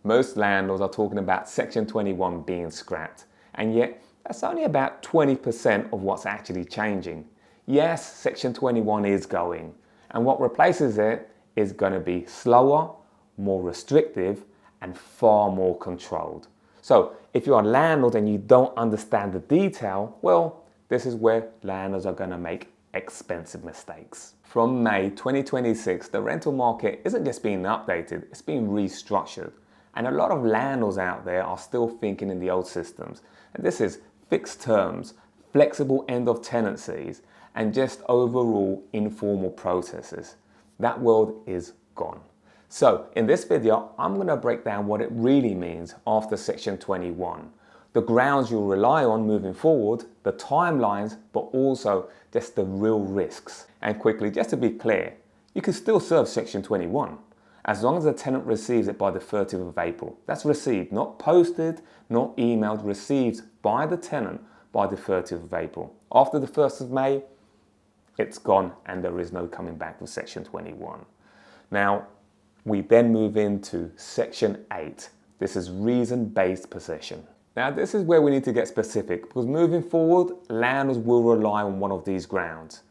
Most landlords are talking about Section 21 being scrapped, and yet that's only about 20% of what's actually changing. Yes, Section 21 is going, and what replaces it is going to be slower, more restrictive, and far more controlled. So if you're a landlord and you don't understand the detail, well, this is where landlords are going to make expensive mistakes. From May 2026, the rental market isn't just being updated, it's being restructured. And a lot of landlords out there are still thinking in the old systems. And this is fixed terms, flexible end of tenancies, and just overall informal processes. That world is gone. So in this video, I'm going to break down what it really means after Section 21. The grounds you'll rely on moving forward, the timelines, but also just the real risks. And quickly, just to be clear, you can still serve Section 21 as long as the tenant receives it by the 30th of April. That's received, not posted, not emailed, received by the tenant by the 30th of April. After the 1st of May, it's gone and there is no coming back with Section 21. Now, we then move into Section 8. This is reason-based possession. Now, this is where we need to get specific because moving forward, landlords will rely on one of these grounds.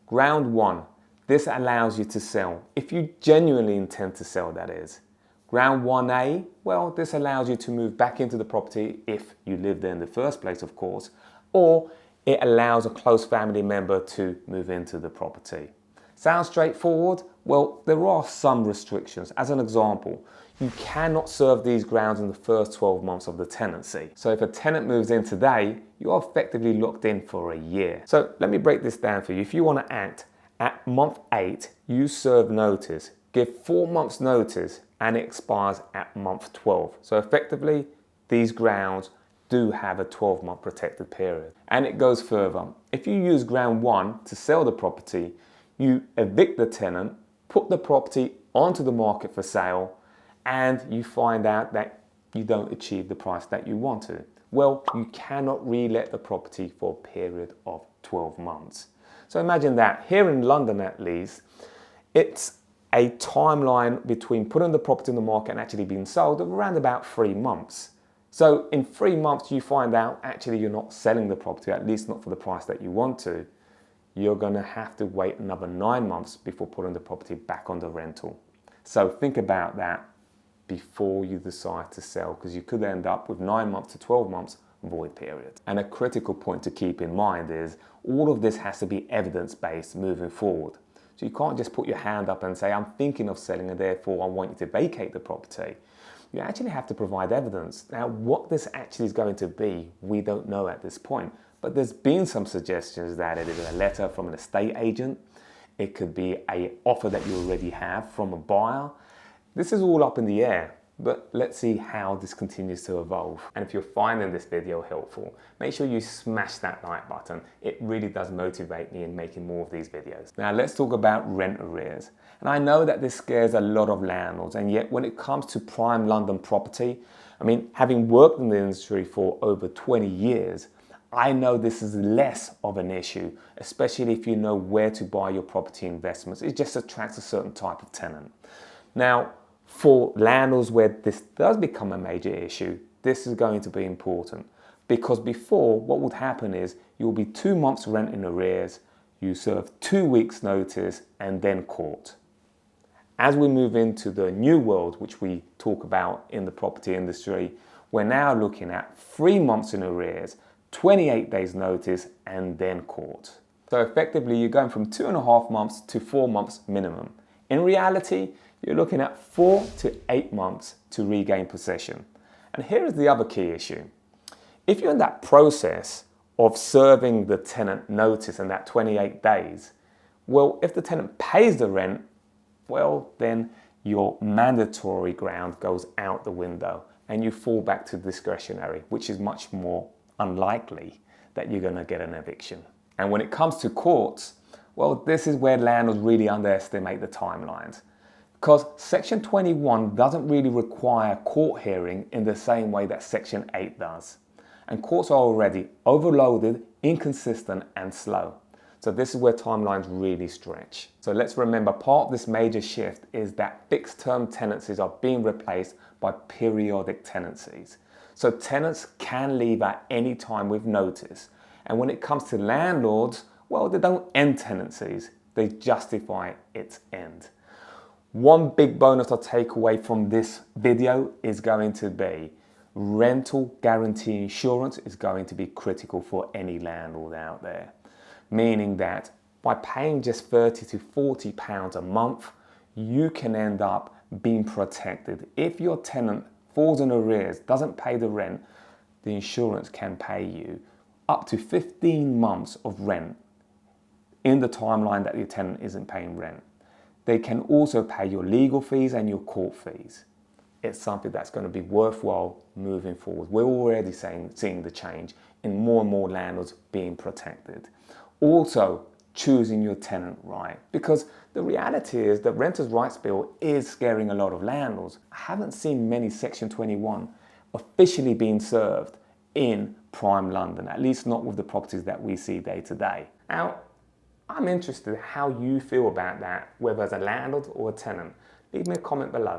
Ground 1, this allows you to sell, if you genuinely intend to sell, that is. Ground 1A, well, this allows you to move back into the property if you lived there in the first place, of course, or it allows a close family member to move into the property. Sounds straightforward? Well, there are some restrictions. As an example, you cannot serve these grounds in the first 12 months of the tenancy. So if a tenant moves in today, you're effectively locked in for a year. So let me break this down for you. If you want to act at month 8, you serve notice, give 4 months notice, and it expires at month 12. So effectively, these grounds do have a 12-month protected period. And it goes further. If you use ground 1 to sell the property, you evict the tenant, put the property onto the market for sale, and you find out that you don't achieve the price that you wanted. Well, you cannot re-let the property for a period of 12 months. So imagine that. Here in London at least, it's a timeline between putting the property in the market and actually being sold of around about 3 months. So in 3 months, you find out actually you're not selling the property, at least not for the price that you want to. You're going to have to wait another 9 months before putting the property back on the rental. So think about that before you decide to sell, because you could end up with 9 months to 12 months void period. And a critical point to keep in mind is all of this has to be evidence-based moving forward. So you can't just put your hand up and say, I'm thinking of selling and therefore I want you to vacate the property. You actually have to provide evidence. Now, what this actually is going to be, we don't know at this point. But there's been some suggestions that it is a letter from an estate agent. It could be an offer that you already have from a buyer. This is all up in the air, but let's see how this continues to evolve. And if you're finding this video helpful, make sure you smash that like button. It really does motivate me in making more of these videos. Now let's talk about rent arrears. And I know that this scares a lot of landlords, and yet when it comes to prime London property, I mean, having worked in the industry for over 20 years, I know this is less of an issue, especially if you know where to buy your property investments. It just attracts a certain type of tenant. Now, for landlords where this does become a major issue, this is going to be important because before, what would happen is you'll be 2 months rent in arrears, you serve 2 weeks notice and then court. As we move into the new world, which we talk about in the property industry, we're now looking at 3 months in arrears, 28 days notice and then court. So effectively you're going from 2.5 months to 4 months minimum. In reality, you're looking at 4 to 8 months to regain possession. And here is the other key issue. If you're in that process of serving the tenant notice in that 28 days, well, if the tenant pays the rent, well, then your mandatory ground goes out the window and you fall back to discretionary, which is much more unlikely that you're going to get an eviction. And when it comes to courts, well, this is where landlords really underestimate the timelines. Because Section 21 doesn't really require court hearing in the same way that Section 8 does. And courts are already overloaded, inconsistent and slow. So this is where timelines really stretch. So let's remember, part of this major shift is that fixed term tenancies are being replaced by periodic tenancies. So tenants can leave at any time with notice. And when it comes to landlords, well, they don't end tenancies, they justify its end. One big bonus I take away from this video is going to be rental guarantee insurance is going to be critical for any landlord out there. Meaning that by paying just 30 to 40 pounds a month, you can end up being protected. If your tenant falls in arrears, doesn't pay the rent, the insurance can pay you up to 15 months of rent in the timeline that your tenant isn't paying rent. They can also pay your legal fees and your court fees. It's something that's going to be worthwhile moving forward. We're already seeing the change in more and more landlords being protected. Also, choosing your tenant right, because the reality is that Renters' Rights Bill is scaring a lot of landlords. I haven't seen many Section 21 officially being served in prime London, at least not with the properties that we see day to day. Now, I'm interested in how you feel about that, whether as a landlord or a tenant. Leave me a comment below.